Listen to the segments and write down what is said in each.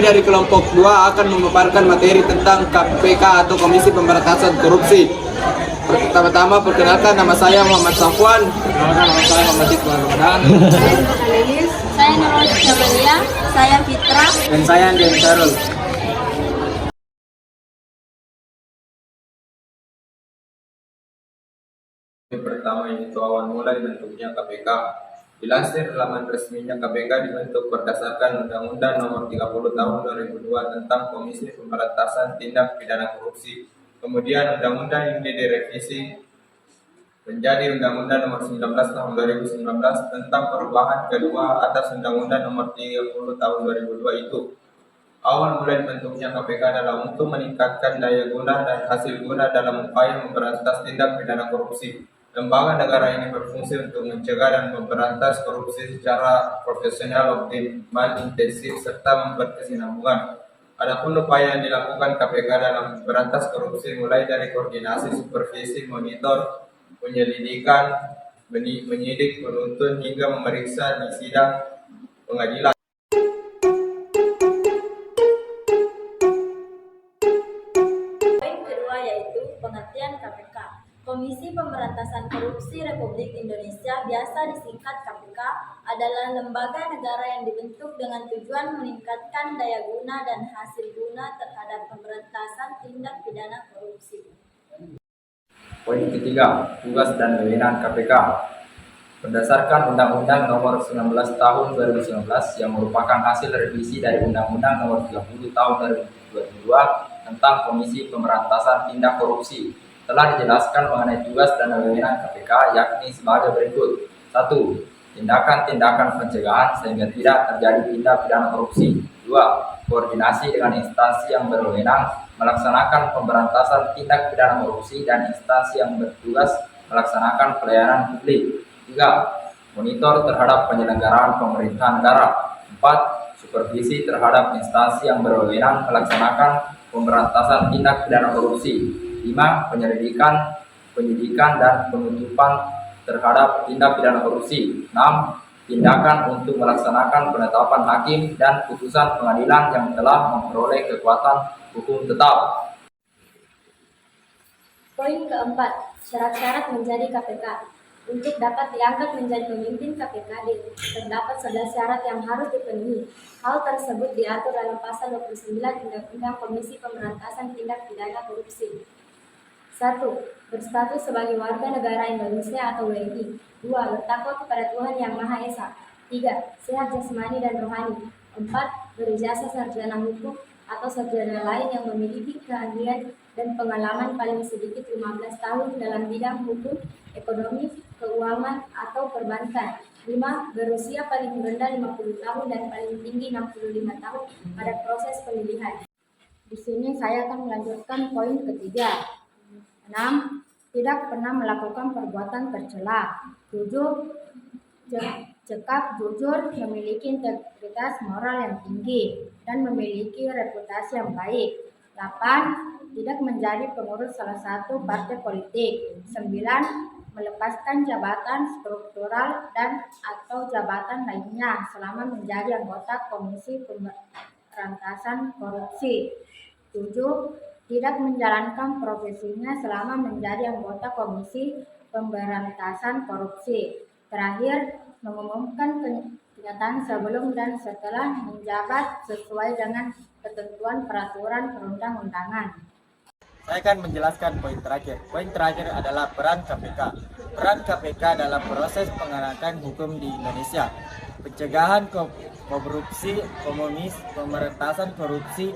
dari kelompok 2 akan memaparkan materi tentang KPK atau Komisi Pemberantasan Korupsi. Pertama-tama perkenalkan, nama saya Muhammad Safwan. Perkenalkan, nama saya Muhammad Iqbal Ramadan. Saya Nurul Lilis. Saya Nurul Jamalia. Saya Fitra. Dan saya Andian Syarul. Yang pertama yaitu awal mula dibentuknya KPK. Dilansir laman resminya, KPK dibentuk berdasarkan Undang-Undang Nomor 30 Tahun 2002 tentang Komisi Pemberantasan Tindak Pidana Korupsi. Kemudian undang-undang ini direvisi menjadi Undang-Undang Nomor 19 Tahun 2019 tentang perubahan kedua atas Undang-Undang Nomor 30 Tahun 2002 itu. Awal mula dibentuknya KPK adalah untuk meningkatkan daya guna dan hasil guna dalam upaya memberantas tindak pidana korupsi. Lembaga negara ini berfungsi untuk mencegah dan memberantas korupsi secara profesional, optimal, intensif, serta berkesinambungan. Adapun upaya yang dilakukan KPK dalam memberantas korupsi mulai dari koordinasi, supervisi, monitor, penyelidikan, menyidik, menuntut, hingga memeriksa di sidang pengadilan. Poin kedua yaitu pengertian KPK. Komisi Pemberantasan Korupsi Republik Indonesia, biasa disingkat KPK, adalah lembaga negara yang dibentuk dengan tujuan meningkatkan daya guna dan hasil guna terhadap pemberantasan tindak pidana korupsi. Poin ketiga, tugas dan wewenang KPK. Berdasarkan Undang-Undang Nomor 19 Tahun 2019 yang merupakan hasil revisi dari Undang-Undang Nomor 30 Tahun 2022 tentang Komisi Pemberantasan Tindak Korupsi, telah dijelaskan mengenai tugas dan wewenang KPK, yakni sebagai berikut. 1. Tindakan-tindakan pencegahan sehingga tidak terjadi tindak pidana korupsi. 2. Koordinasi dengan instansi yang berwenang melaksanakan pemberantasan tindak pidana korupsi dan instansi yang bertugas melaksanakan pelayanan publik. 3. Monitor terhadap penyelenggaraan pemerintahan negara. 4. Supervisi terhadap instansi yang berwenang melaksanakan pemberantasan tindak pidana korupsi. 5. Penyidikan dan penuntutan terhadap tindak pidana korupsi. 6. Tindakan untuk melaksanakan penetapan hakim dan putusan pengadilan yang telah memperoleh kekuatan hukum tetap. Poin keempat, syarat-syarat menjadi KPK. Untuk dapat diangkat menjadi pemimpin KPK, terdapat 11 syarat yang harus dipenuhi. Hal tersebut diatur dalam pasal 29 Undang-Undang Komisi Pemberantasan Tindak Pidana Korupsi. 1. Berstatus sebagai warga negara Indonesia atau WNI. 2. Bertakwa kepada Tuhan Yang Maha Esa. 3. Sehat jasmani dan rohani. 4. Berijazah sarjana hukum atau sarjana lain yang memiliki keahlian dan pengalaman paling sedikit 15 tahun dalam bidang hukum, ekonomi, keuangan, atau perbankan. 5. Berusia paling rendah 50 tahun dan paling tinggi 65 tahun pada proses pemilihan. Di sini saya akan melanjutkan poin ketiga. 6. Tidak pernah melakukan perbuatan tercela. 7. Cekap, jujur, memiliki integritas moral yang tinggi, dan memiliki reputasi yang baik. 8. Tidak menjadi pengurus salah satu partai politik. 9. Melepaskan jabatan struktural dan atau jabatan lainnya selama menjadi anggota Komisi Pemberantasan Korupsi. 7. Tidak menjalankan profesinya selama menjadi anggota Komisi Pemberantasan Korupsi. Terakhir, mengumumkan kenyataan sebelum dan setelah menjabat sesuai dengan ketentuan peraturan perundang-undangan. Saya akan menjelaskan poin terakhir. Poin terakhir adalah peran KPK. Peran KPK dalam proses penegakan hukum di Indonesia. Pencegahan korupsi, pemberantasan korupsi,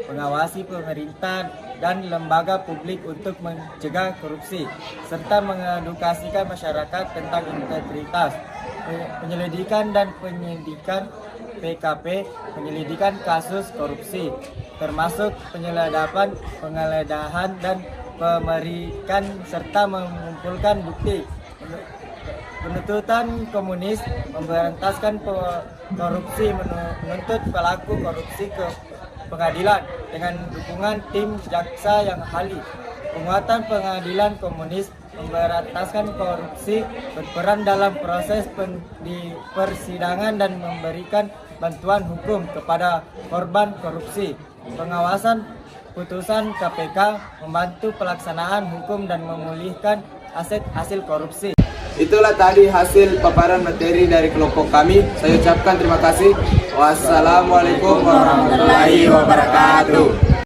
mengawasi pemerintah dan lembaga publik untuk mencegah korupsi, serta mengedukasikan masyarakat tentang integritas, penyelidikan dan penyidikan PKP, penyelidikan kasus korupsi, termasuk penyadapan, penggeledahan, dan pemeriksaan serta mengumpulkan bukti. Penuntutan komunis, memberantaskan korupsi, menuntut pelaku korupsi ke pengadilan dengan dukungan tim jaksa yang ahli. penguatan pengadilan komunis, memberantaskan korupsi, berperan dalam proses di persidangan dan memberikan bantuan hukum kepada korban korupsi, pengawasan putusan KPK, membantu pelaksanaan hukum dan memulihkan aset hasil korupsi. Itulah tadi hasil paparan materi dari kelompok kami. Saya ucapkan terima kasih. Wassalamualaikum warahmatullahi wabarakatuh.